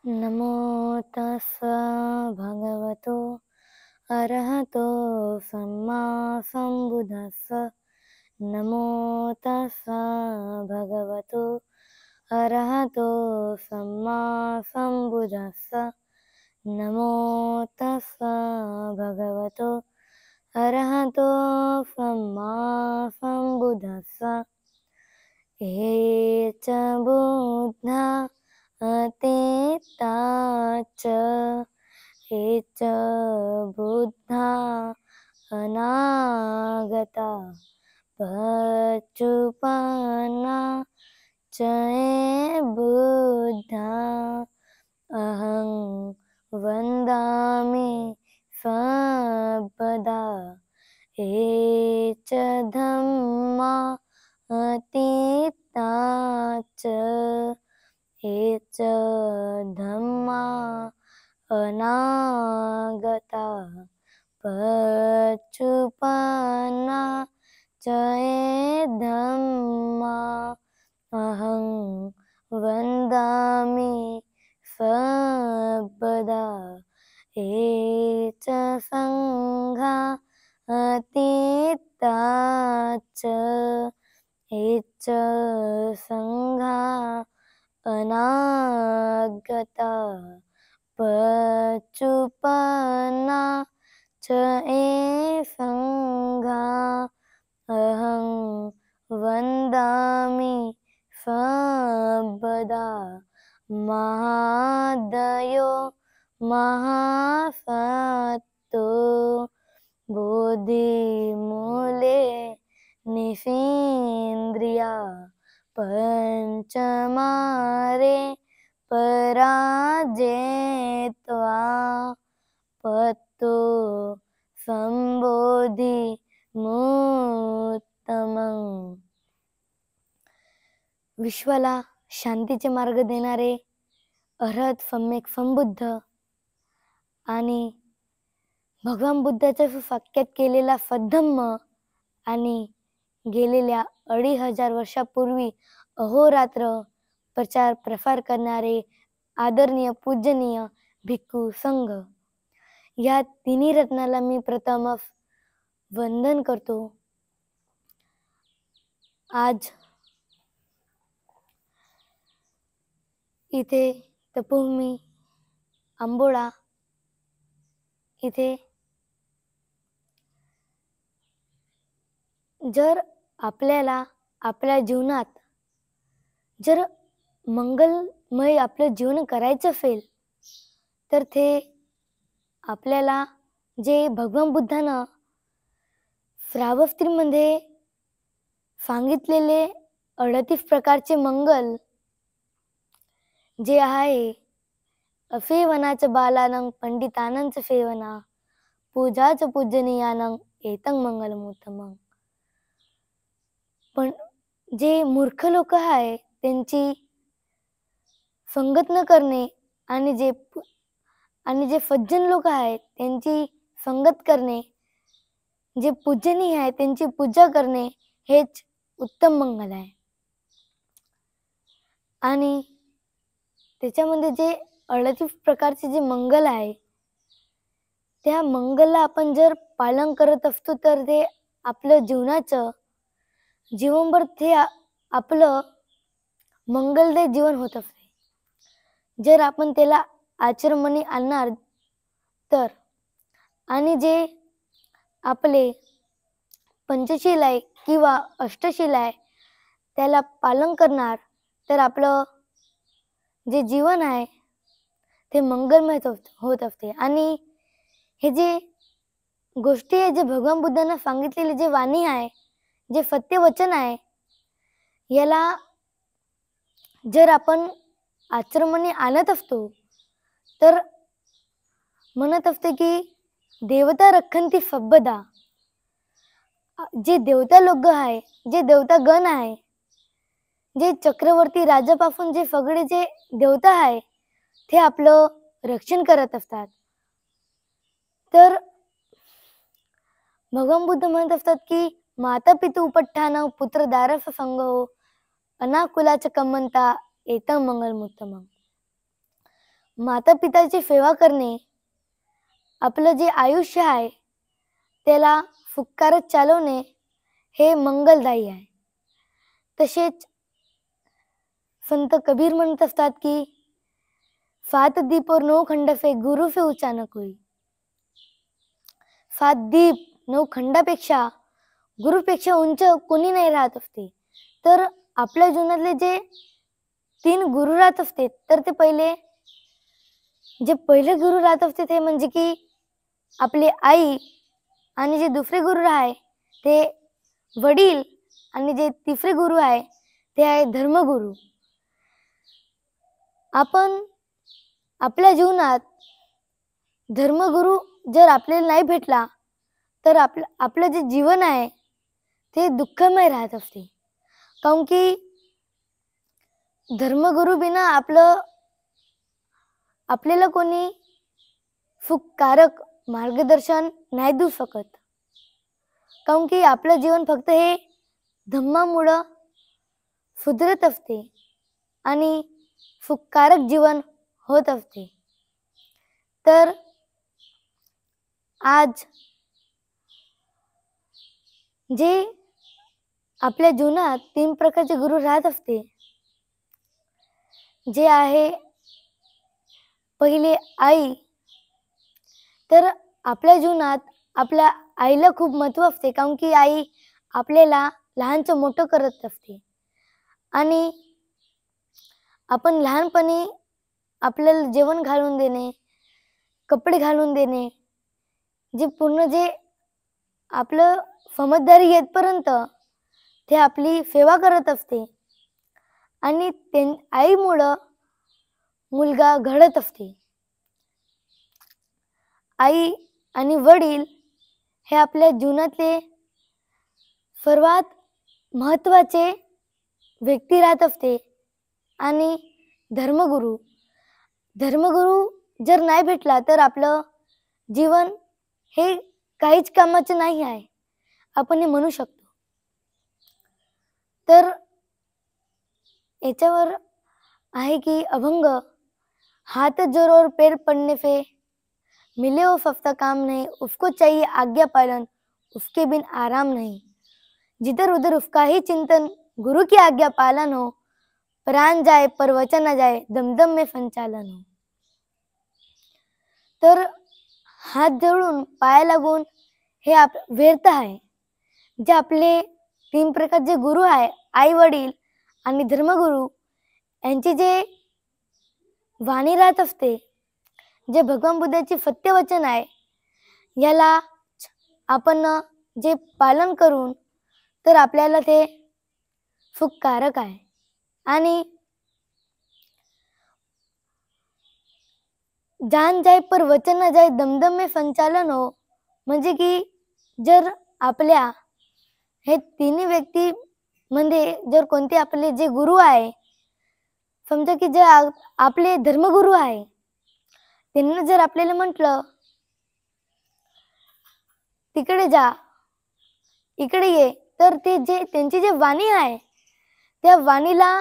नमो तस्स भगवतो अरहतो सम्मा संबुद्धस्स। नमो तस्स भगवतो अरहतो सम्मा संबुद्धस्स। नमो तस्स भगवतो अरहतो सम्मा संबुद्धस्स। हे च बुद्धा अतीता च, हे च बुद्धा अनागता, पच्चुपन्ना च ये बुद्धा। अहं वन्दामि सर्वदा। हे च धम्मा अतीता च, हे च धम्मा अनागता, पच्चुपन्ना च ये धम्मा। अहं वन्दामि सर्वदा। हे च सङ्घा अतीता च, हे च सङ्घा अनागता, पच्चुपन्ना च ये सङ्घा। अहं वन्दामि सर्वदा। महादयो महासत्तो बुद्धिमूले निषीन्द्रिया, पंचमारे पराजेत्वा, पत्तो संबोधि मुत्तमं। विश्वाला शांतीचे मार्ग देणारे अरहत सम्यक संबुद्ध आणि भगवान बुद्धाच्या वाक्यात केलेला सद्धम्म आणि गेलेल्या 2500 वर्षापूर्वी अहोरात्र प्रचार प्रसार करणारे आदरणीय पूजनीय भिक्खू संघ, या तिन्ही रत्नाला मी प्रथम वंदन करतो। आज इथे तपोभूमी आंबोळा इथे जर आपल्याला आपल्या जीवनात जर मंगलमय आपलं जीवन करायचं असेल तर ते आपल्याला जे भगवान बुद्धानं श्रावस्तीमध्ये सांगितलेले 38 प्रकारचे मंगल जे आहे, असेवनाचं बालानं पंडितानंच सेवना, पूजाच पूजनीयानं एतं मंगलमुत्तमं। पण जे मूर्ख लोक आहे त्यांची संगत न करणे आणि जे सज्जन लोक आहेत त्यांची संगत करणे, जे पूजनीय आहे त्यांची पूजा करणे हेच उत्तम मंगल आहे। आणि त्याच्यामध्ये जे 38 प्रकारचे जे मंगल आहे त्या मंगलला आपण जर पालन करत असतो तर ते आपलं जीवनाचं जीवनभर ते आपलं मंगलमय जीवन होत असते। जर आपण त्याला आचरणात आणणार तर, आणि जे आपले पंचशील आहे किंवा अष्टशील आहे त्याला पालन करणार तर आपलं जे जीवन आहे ते मंगलमय होत असते। आणि हे जे गोष्टी आहे जे भगवान बुद्धांना सांगितलेली जे वाणी आहे, जे सत्य वचन आहे, याला जर आपण आचरणात आणत असतो तर म्हणत असते की देवता रखंती सर्वदा। जे देवता लोक आहे, जे देवता गण आहे, जे चक्रवर्ती राजापासून जे सगळे जे देवता आहे ते आपलं रक्षण करत असतात। तर भगवान बुद्ध म्हणत असतात की माता पितु उपट्ठान पुत्र दारस संगो अनाकुलाच कमंता एतं मंगलमुत्तमं। माता पिताची सेवा करणे आपलं जे आयुष्य आहे त्याला फुक्कारत चालवणे हे मंगलदायी आहे. तसेच संत कबीर म्हणत असतात की सात दीप और नौ खंड से गुरु से ऊंचा न कोई. 7 दीप 9 खंडापेक्षा गुरुपेक्षा उंच कोणी नाही राहत असते. तर आपल्या जीवनातले जे 3 गुरु राहत असते तर ते पहिले गुरु राहत असते ते म्हणजे की आपली आई, आणि जे दुसरे गुरु आहे ते वडील, आणि जे तिसरे गुरु आहे ते आहे धर्मगुरु. आपण आपल्या जीवनात धर्मगुरु जर आपल्याला नाही भेटला तर आपलं जे जीवन आहे ते दुःखमय राहत असते. काऊन की धर्मगुरु बिना आपल्याला कोणी सुखकारक मार्गदर्शन नाही देऊ शकत. काऊन की आपलं जीवन फक्त हे धम्मामुळं सुधरत असते आणि सुखकारक जीवन होत असते. तर आज जे आपल्या जीवनात 3 प्रकारचे गुरु राहत असते, जे आहे पहिले आई. तर आपल्या जीवनात आपल्या आईला खूप महत्त्व असते, काऊन की आई आपल्याला लहानचं मोठं करत असते आणि आपण लहानपणी आपल्याला जेवण घालून देणे, कपडे घालून देणे, जे आपलं समजदारी येतपर्यंत ते आपली सेवा करत असते आणि आईमुळं मुलगा घडत असते. आई आणि वडील हे आपल्या जीवनातले सर्वात महत्त्वाचे व्यक्ती राहत असते. आणि धर्मगुरु जर नाही भेटला तर आपलं जीवन हे काहीच कामाचं नाही आहे, आपण हे म्हणू शकतो. तर याच्यावर आहे की अभंग, हाथ जोर और पैर पड़ने से मिले वो सस्ता काम नहीं, उसको चाहिए आज्ञा पालन, उसके बिन आराम नहीं. जिधर उधर उसका ही चिंतन, गुरु की आज्ञा पालन हो, प्राण जाए पर वचन न जाए, दमदम में संचालन हो. तर हात जोडून पाया लागून हे व्यर्थ आहे. जे आपले 3 प्रकारचे गुरु आहे, आई वडील आणि धर्मगुरु, यांची जे वाणी राहत असते, जे भगवान बुद्धाचे सत्यवचन आहे, याला आपण जे पालन करून तर आपल्याला ते सुखकारक आहे. आणि जान जाए पर वचन न जाए, दमदम में संचालन हो, म्हणजे की जर आपल्या हे तिन्ही व्यक्ती म्हणजे जर कोणते आपले जे गुरु आहे, समजा की जे आपले धर्मगुरु आहे, त्यांना जर आपल्याला म्हटलं तिकडे जा, इकडे ये, तर ते त्यांची जे वाणी आहे त्या वाणीला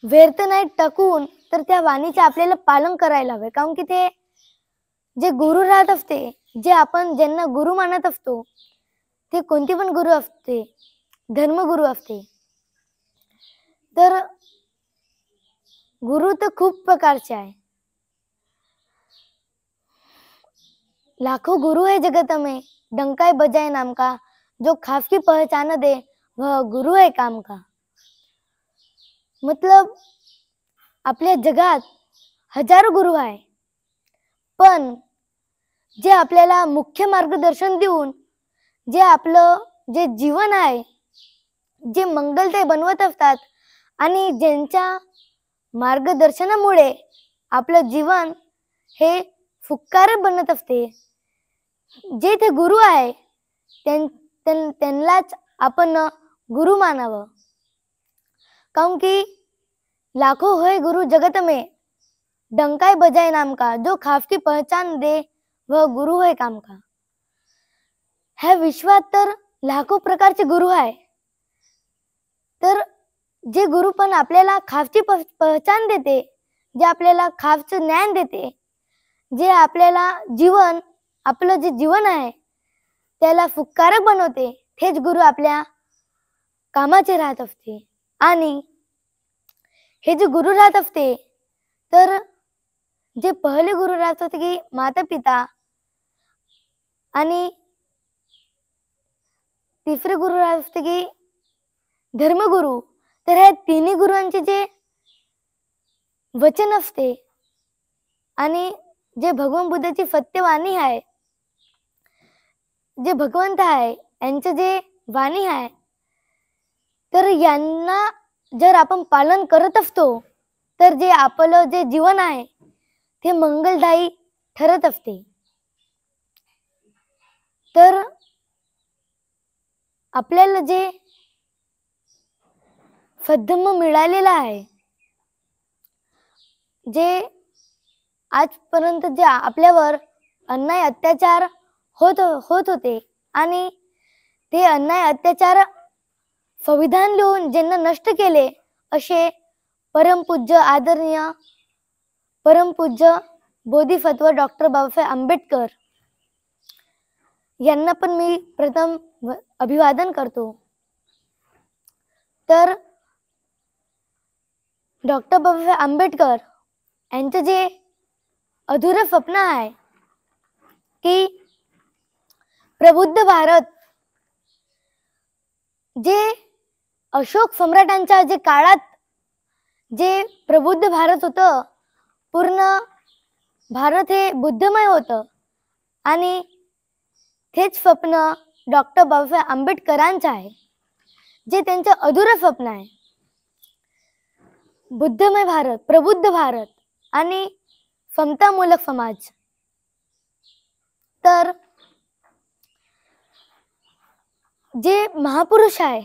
व्यर्थ नाही टाकून तर त्या वाणीचे आपल्याला पालन करायला हवे. काऊन की ते जे गुरु राहत असते, जे आपण ज्यांना गुरु मानत असतो, ते कोणते पण गुरु असते, धर्मगुरु असते. तर गुरु तर खूप प्रकारचे आहे. लाखों गुरु है जगत में, डंका बजाए नाम का, जो खास की पहचान दे वह गुरु है काम का. मतलब आपल्या जगात हजारो गुरु आहे, पण जे आपल्याला मुख्य मार्गदर्शन देऊन जे आपलं जे जीवन आहे जे मंगलदायी बनवत असतात आणि ज्यांच्या मार्गदर्शनामुळे आपलं जीवन हे सुखकारक बनत असते, जे ते गुरु आहे त्यांनाच आपण गुरु मानावं. काऊन की लाखों है गुरु जगत में, डंका बजाए नाम का, जो खास की पहचान दे वह गुरु है काम का. ह्या विश्वात तर लाखो प्रकारचे गुरु आहे, तर जे गुरु पण आपल्याला खासची पहचान देते जे आपल्याला खावचं ज्ञान देते, जे आपल्याला आपलं जे जीवन आहे त्याला सुखकारक बनवते, तेच गुरु आपल्या कामाचे राहत असते. आणि हे जे गुरु राहत असते, तर जे पहिले गुरु राहत होते की माता पिता, आणि तिसरे गुरु राहत असते की धर्मगुरु. तर ह्या तिन्ही गुरुंचे जे वचन असते आणि जे भगवान बुद्धाची सत्यवाणी आहे, जे भगवंत आहे यांचं जे वाणी आहे, तर यांना जर आपण पालन करत असतो तर जे आपलं जे जीवन आहे ते मंगलदायी ठरत असते. तर आपल्याला जे सद्धम्म मिळालेला आहे, जे आजपर्यंत जे आपल्यावर अन्याय अत्याचार होत होते आणि ते अन्याय अत्याचार संविधान लिहून ज्यांना नष्ट केले, असे परमपूज्य आदरणीय परमपूज्य बोधिसत्व डॉक्टर बाबासाहेब आंबेडकर यांना पण मी प्रथम अभिवादन करतो. तर डॉक्टर बाबासाहेब आंबेडकर यांचं जे अधुरं स्वप्न आहे की प्रबुद्ध भारत, जे अशोक सम्राटांच्या जे काळात जे प्रबुद्ध भारत होतं, पूर्ण भारत हे बुद्धमय होतं, आणि तेच स्वप्न डॉक्टर बाबासाहेब आंबेडकरांचं आहे, जे त्यांचं अधुरं स्वप्न आहे. बुद्धमय भारत, प्रबुद्ध भारत आणि समतामूलक समाज. तर जे महापुरुष आहे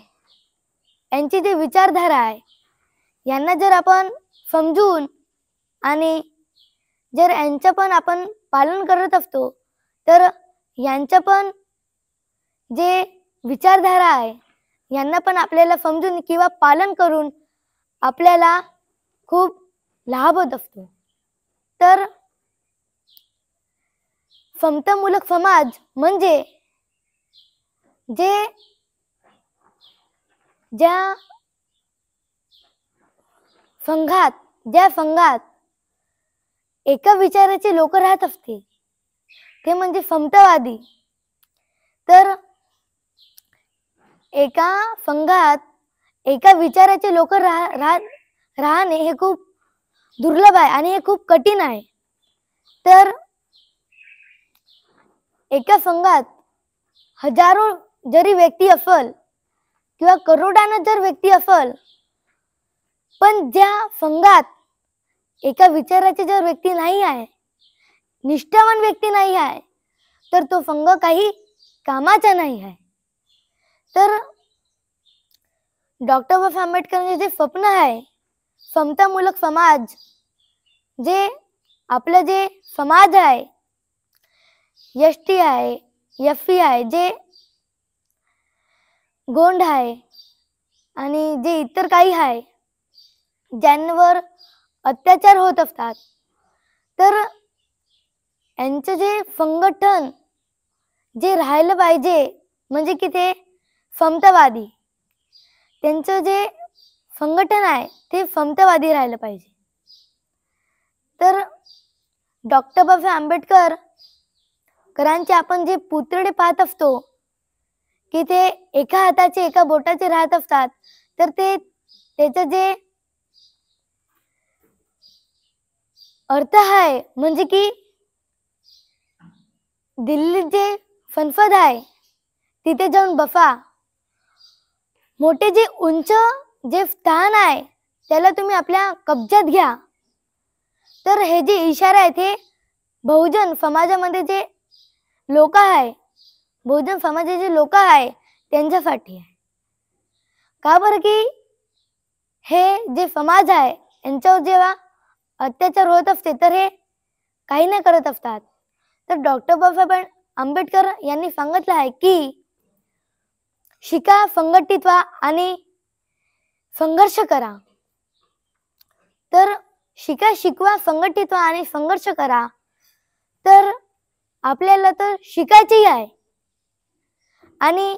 यांची जे विचारधारा आहे, यांना जर आपण समजून आणि जर यांचं पण आपण पालन करत असतो, तर यांचं पण जे विचारधारा आहे यांना पण आपल्याला समजून किंवा पालन करून आपल्याला खूप लाभ होत असतो. तर समतामूलक समाज म्हणजे ज्या संघात एका विचाराचे लोक राहत असते, ते म्हणजे समतावादी. तर एका संघात एका विचाराचे लोक राहणे हे खूप दुर्लभ आहे आणि हे खूप कठीण आहे. तर एका संघात हजारो जरी व्यक्ती असल किंवा करोडांना जर व्यक्ती असल, पण ज्या संघात एका विचाराची जर व्यक्ती नाही आहे, निष्ठावान व्यक्ती नाही आहे, तर तो संघ काही कामाचा नाही आहे. तर डॉक्टर बाबासाहेब आंबेडकरांचे जे स्वप्न आहे समतामूलक समाज, जे आपलं जे समाज आहे, एसटी आहे, एफसी आहे, जे गोंड आहे आणि जे इतर काही आहे ज्यांवर अत्याचार होत असतात, तर यांचं जे संघटन जे राहिलं पाहिजे म्हणजे की ते समतावादी, त्यांचं जे संघटन आहे ते समतावादी राहिलं पाहिजे. तर डॉक्टर बाबासाहेब आंबेडकर करांचे आपण जे पुतळे पाहत असतो की ते एका हाताचे एका बोटाचे राहत असतात, तर ते त्याचं जे अर्थ आहे म्हणजे की दिल्लीत जे संसद आहे तिथे जाऊन बसा, मोठे जे उंच जे स्थान आहे त्याला तुम्ही आपल्या कब्जात घ्या. तर हे जे इशारा आहे ते बहुजन समाजामध्ये जे लोक आहे, बहुजन समाजाचे जे लोक आहे त्यांच्यासाठी आहे. का बरं की हे जे समाज आहे यांच्यावर जेव्हा अत्याचार होत असते तर हे काही नाही करत असतात. तर डॉक्टर बाबासाहेब आंबेडकर यांनी सांगितलं आहे की शिका, संघटित व्हा आणि संघर्ष करा. तर शिका, शिकवा, संघटित व्हा आणि संघर्ष करा. तर आपल्याला तर शिकायचंही आहे आणि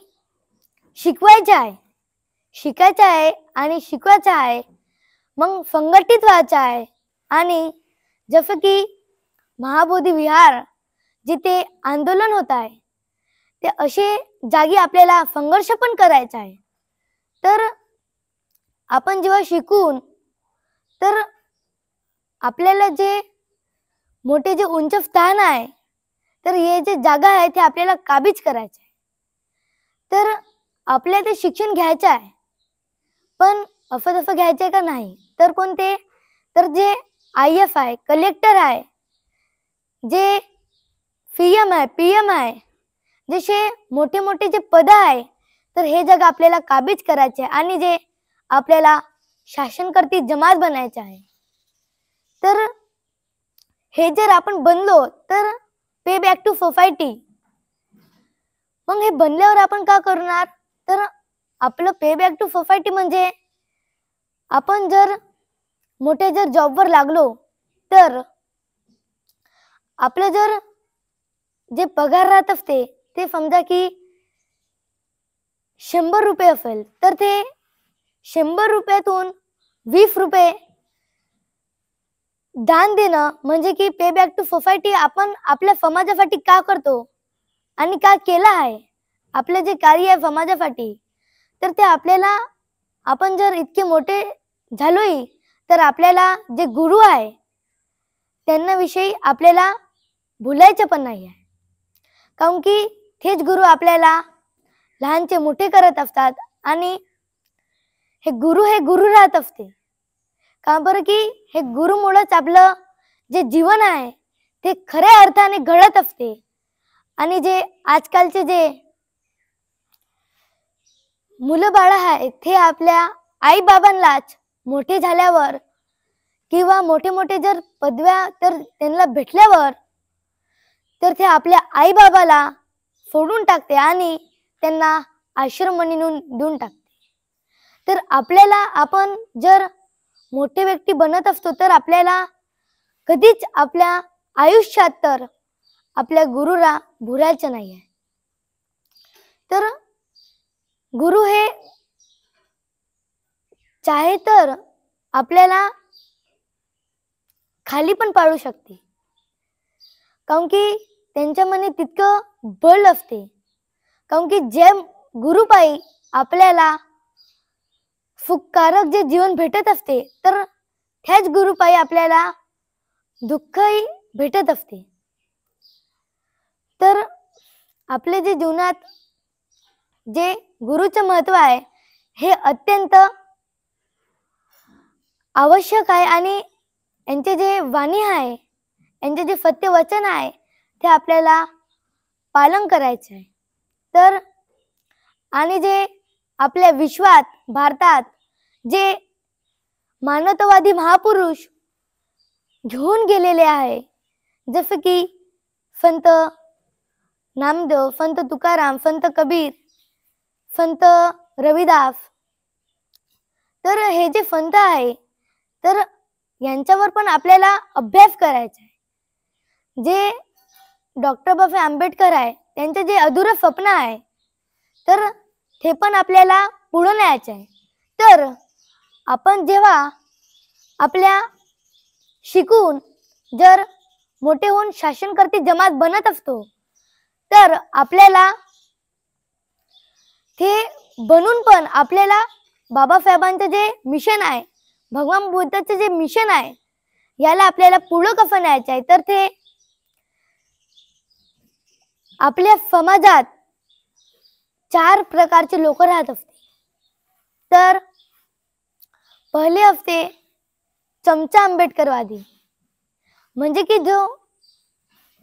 शिकवायचं आहे. शिकायचं आहे आणि शिकवायचं आहे. मग संघटित व्हायचं आहे. आणि जसं की महाबोधी विहार जिथे आंदोलन होत आहे, ते असे जागी आपल्याला संघर्ष पण करायचा आहे. तर आपण जेव्हा शिकून तर आपल्याला जे मोठे जे उंच स्थान आहे, तर हे जे जागा आहे ते आपल्याला काबीज करायचं आहे. तर आपल्याला ते शिक्षण घ्यायचं आहे, पण अफतफा घ्यायचं आहे का नाही. तर कोणते, तर जे IF आहे, कलेक्टर आहे, जे CM आहे, PM आहे, जसे मोठे मोठे जे पद आहे, तर हे जग आपल्याला काबीज करायचे आणि जे आपल्याला शासनकर्ती जमात बनायचे आहे. तर हे जर आपण बनलो तर पे बॅक टू सोसायटी. मग हे बनल्यावर आपण का करणार, तर आपलं पे बॅक टू सोसायटी म्हणजे आपण जर मोठे जर जॉबवर लागलो तर आपलं जर जे पगार राहत असते ते समजा की 100 रुपये असेल, तर ते 100 रुपयातून 20 रुपये दान देणं म्हणजे की पे बॅक टू सोसायटी. आपण आपल्या समाजासाठी का करतो आणि का केलं आहे, आपलं जे कार्य आहे समाजासाठी, तर ते आपल्याला आपण जर इतके मोठे झालोय तर आपल्याला जे गुरु आहे त्यांना विषयी आपल्याला भुलायचं पण नाही आहे. कारण की तेच गुरु आपल्याला लहानचे मोठे करत असतात आणि हे गुरु राहत असते. का बरं, की हे गुरुमुळेच आपलं जे जीवन आहे ते खऱ्या अर्थाने घडत असते. आणि जे आजकालचे जे मुलं बाळ आहेत ते आपल्या आई बाबांनाच मोठे झाल्यावर किंवा मोठे मोठे जर पदव्या तर त्यांना भेटल्यावर तर ते आपल्या आई बाबाला सोडून टाकते आणि त्यांना आश्रमणी देऊन टाकते. तर आपल्याला आपण जर मोठे व्यक्ती बनत असतो तर आपल्याला कधीच आपल्या आयुष्यात तर आपल्या गुरुला भुलायचं नाही आहे. तर गुरु हे चाहे तर आपल्याला खाली पण पाडू शकते, कारण की त्यांच्या मने तितकं बळ असते. कारण की जे गुरुपायी आपल्याला सुखकारक जे जीवन भेटत असते, तर त्याच गुरुपायी आपल्याला दुःखही भेटत असते. तर आपले जे जीवनात जे गुरुचं महत्व आहे हे अत्यंत आवश्यक आहे आणि यांचे जे वाणी आहे, यांचे जे सत्य वचन आहे ते आपल्याला पालन करायचे आहे. तर आणि जे आपल्या विश्वात भारतात जे मानवतावादी महापुरुष घेऊन गेलेले आहे, जसे की संत नामदेव, संत तुकाराम, संत कबीर, संत रविदास, तर हे जे संत आहे तर यांच्यावर पण आपल्याला अभ्यास करायचा आहे. जे डॉक्टर बाबासाहेब आंबेडकर आहे त्यांचे जे अधुरं स्वप्न आहे तर ते पण आपल्याला पुढे न्यायचे आहे. तर आपण जेव्हा आपल्या शिकून जर मोठे होऊन शासनकर्ती जमात बनत असतो तर आपल्याला ते बनून पण आपल्याला बाबासाहेबांचे जे मिशन आहे, भगवान बुद्धाचे जे मिशन आहे, याला आपल्याला पुढे कसं न्यायचं आहे, तर ते आपल्या समाजात 4 प्रकारचे लोक राहत असते. तर पहिले असते चमचा आंबेडकरवादी, म्हणजे की जो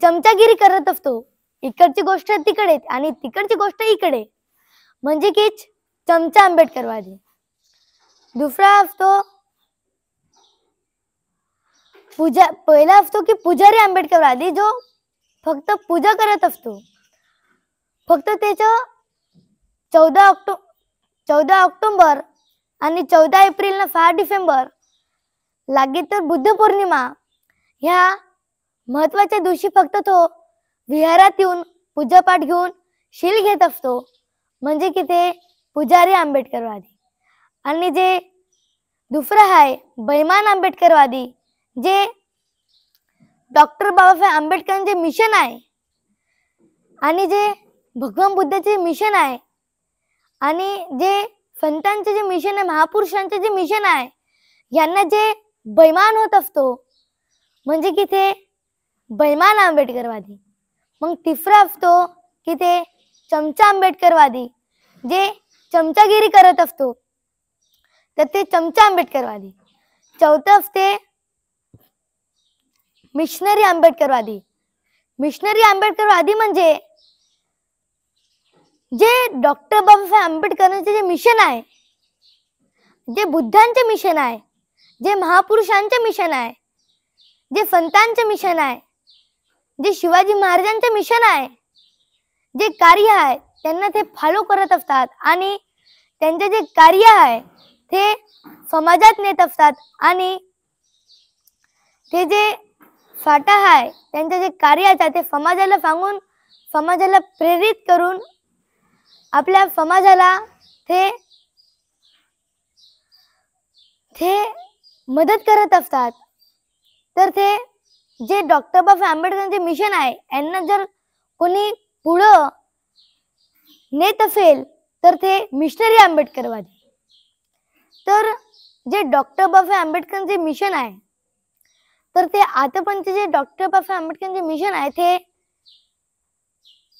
चमचागिरी करत असतो, इकडची गोष्ट तिकडे आणि तिकडची गोष्ट इकडे, म्हणजे की चमचा आंबेडकरवादी. दुसरा असतो पहिला असतो की पुजारी आंबेडकरवादी, जो फक्त पूजा करत असतो. फक्त त्याचं 14 ऑक्टोबर आणि 14 एप्रिल 6 डिसेंबर लागे तर बुद्ध पौर्णिमा ह्या महत्वाच्या दिवशी फक्त तो विहारात येऊन पूजापाठ घेऊन शील घेत असतो, म्हणजे की ते पुजारी आंबेडकरवादी. आणि जे दुसरं आहे बैमान आंबेडकरवादी, जे डॉक्टर बाबासाहेब आंबेडकरांचे मिशन आहे आणि जे भगवान बुद्धाचे मिशन आहे आणि जे संतांचे जे मिशन आहे, महापुरुषांचे जे मिशन आहे, यांना जे बैमान होत असतो, म्हणजे की ते बैमान आंबेडकरवादी. मग तिसरा असतो की ते चमचा आंबेडकरवादी, जे चमचागिरी करत असतो, तर ते चमचा आंबेडकरवादी. चौथं असते मिशनरी आंबेडकरवादी. मिशनरी आंबेडकरवादी म्हणजे जे डॉक्टर बाबासाहेब आंबेडकरांचे जे मिशन आहे, जे बुद्धांचे मिशन आहे, जे महापुरुषांचे मिशन आहे, जे संतांचे मिशन आहे, जे शिवाजी महाराजांचे मिशन आहे, जे कार्य आहे त्यांना ते फॉलो करत असतात आणि त्यांचे जे कार्य आहे ते समाजात नेत असतात आणि ते जे फाटा आहे त्यांचे जे कार्य आहे ते समाजाला सांगून, समाजाला प्रेरित करून आपल्या समाजाला ते मदत करत असतात. तर ते जे डॉक्टर बाबासाहेब आंबेडकरांचे मिशन आहे यांना जर कोणी पुढं नेत असेल तर ते मिशनरी आंबेडकरवादी. तर जे डॉक्टर बाबासाहेब आंबेडकरांचे मिशन आहे, तर ते आतापर्यंत जे डॉक्टर बाबासाहेब आंबेडकरांचे मिशन आहे ते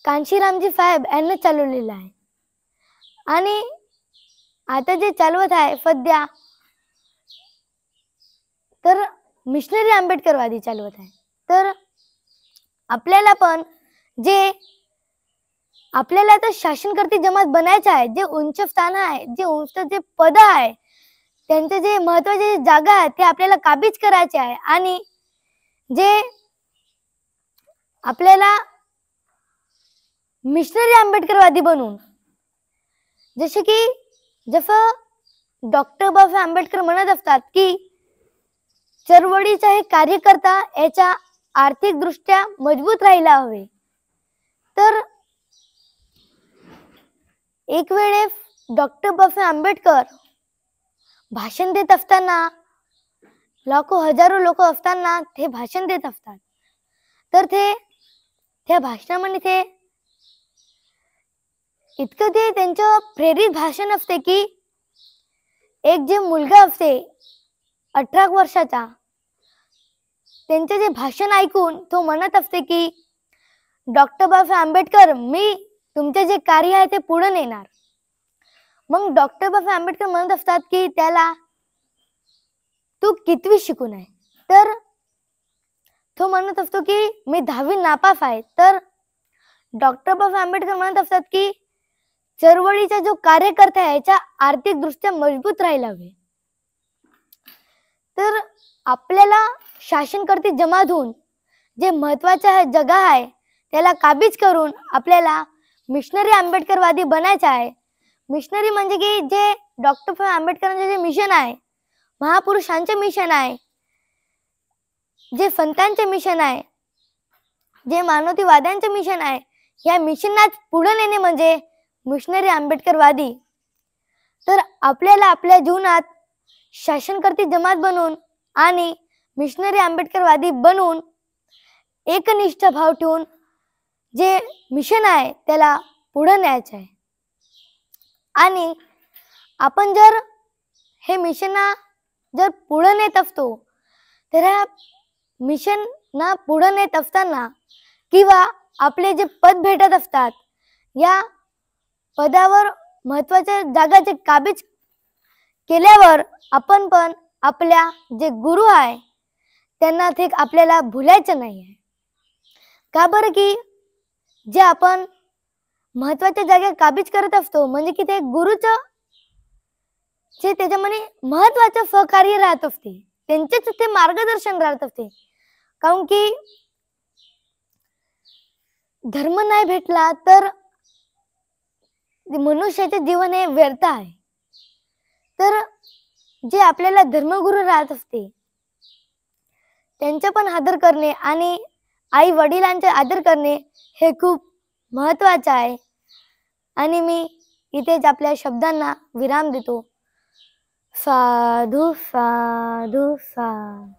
कांशीरामजी साहेब यांनी चालवलेलं आहे आणि आता जे चालवत आहे सध्या तर मिशनरी आंबेडकरवादी चालवत आहे. तर आपल्याला पण जे आपल्याला तर शासनकर्ती जमात बनायचं आहे, जे उंच स्थान आहे, जे उंच जे पद आहे, त्यांचे जे महत्वाचे जागा आहे ते आपल्याला काबीज करायचे आहे आणि जे आपल्याला मिशनरी आंबेडकरवादी बनून जसं डॉक्टर बाबासाहेब आंबेडकर म्हणत असतात की चळवळीचा हे कार्यकर्ता याच्या आर्थिक दृष्ट्या मजबूत राहायला हवे. तर एक वेळेस डॉक्टर बाबासाहेब आंबेडकर भाषण देत असताना लाखो हजारो लोक असताना ते भाषण देत असतात. तर ते त्या भाषणामध्ये ते इतकं ते त्यांचं प्रेरित भाषण असते की एक जे मुलगा असते 18 वर्षाचा, त्यांचे जे भाषण ऐकून तो म्हणत असते की डॉक्टर बाबासाहेब आंबेडकर, मी तुमचे जे कार्य आहे ते पुढे नेणार. मग डॉक्टर बाबासाहेब आंबेडकर म्हणत असतात की त्याला तू कितवी शिकून आहे, तर तो म्हणत असतो की मी 10वी नापास आहे. तर डॉक्टर बाबासाहेब आंबेडकर म्हणत असतात की चळवळीचा जो कार्यकर्ता आहे याच्या आर्थिक दृष्ट्या मजबूत राहायला हवे. तर आपल्याला शासनकर्ती जमात होऊन जे महत्वाचं जगा आहे त्याला काबीज करून आपल्याला मिशनरी आंबेडकरवादी बनायचं आहे. मिशनरी म्हणजे की जे डॉक्टर बाबासाहेब आंबेडकरांचे जे मिशन आहे, महापुरुषांचे मिशन आहे, जे संतांचे मिशन आहे, जे मानवतेवाद्यांचे मिशन आहे, या मिशननाच पुढे नेणे म्हणजे मिशनरी आंबेडकरवादी. तर आपल्याला आपल्या जीवनात शासनकर्ती जमात बनून आणि मिशनरी आंबेडकरवादी बनून एकनिष्ठ भाव ठेवून जे मिशन आहे त्याला पुढे न्यायचं आहे. आणि आपण जर हे मिशन जर पुढे नेत असतो तर ह्या मिशन ना पुढे नेत असताना किंवा आपले जे पद भेटत असतात या पदावर महत्वाच्या जागाचे काबीज केल्यावर आपण पण आपल्या जे गुरु आहे त्यांना ते आपल्याला भुलायचं नाही आहे. का बरं की जे आपण महत्वाच्या जागा काबीज करत असतो म्हणजे की ते गुरुचं जे त्याच्यामध्ये महत्वाचं सहकार्य राहत असते, त्यांचेच ते मार्गदर्शन राहत असते. कारण की धर्म नाही भेटला तर मनुष्याचे जीवन हे व्यर्थ आहे. तर जे आपल्याला धर्मगुरू राहत असते त्यांचा पण आदर करणे आणि आई वडिलांचा आदर करणे हे खूप महत्त्वाचं आहे. आणि मी इथेच आपल्या शब्दांना विराम देतो. साधू साधू साधू.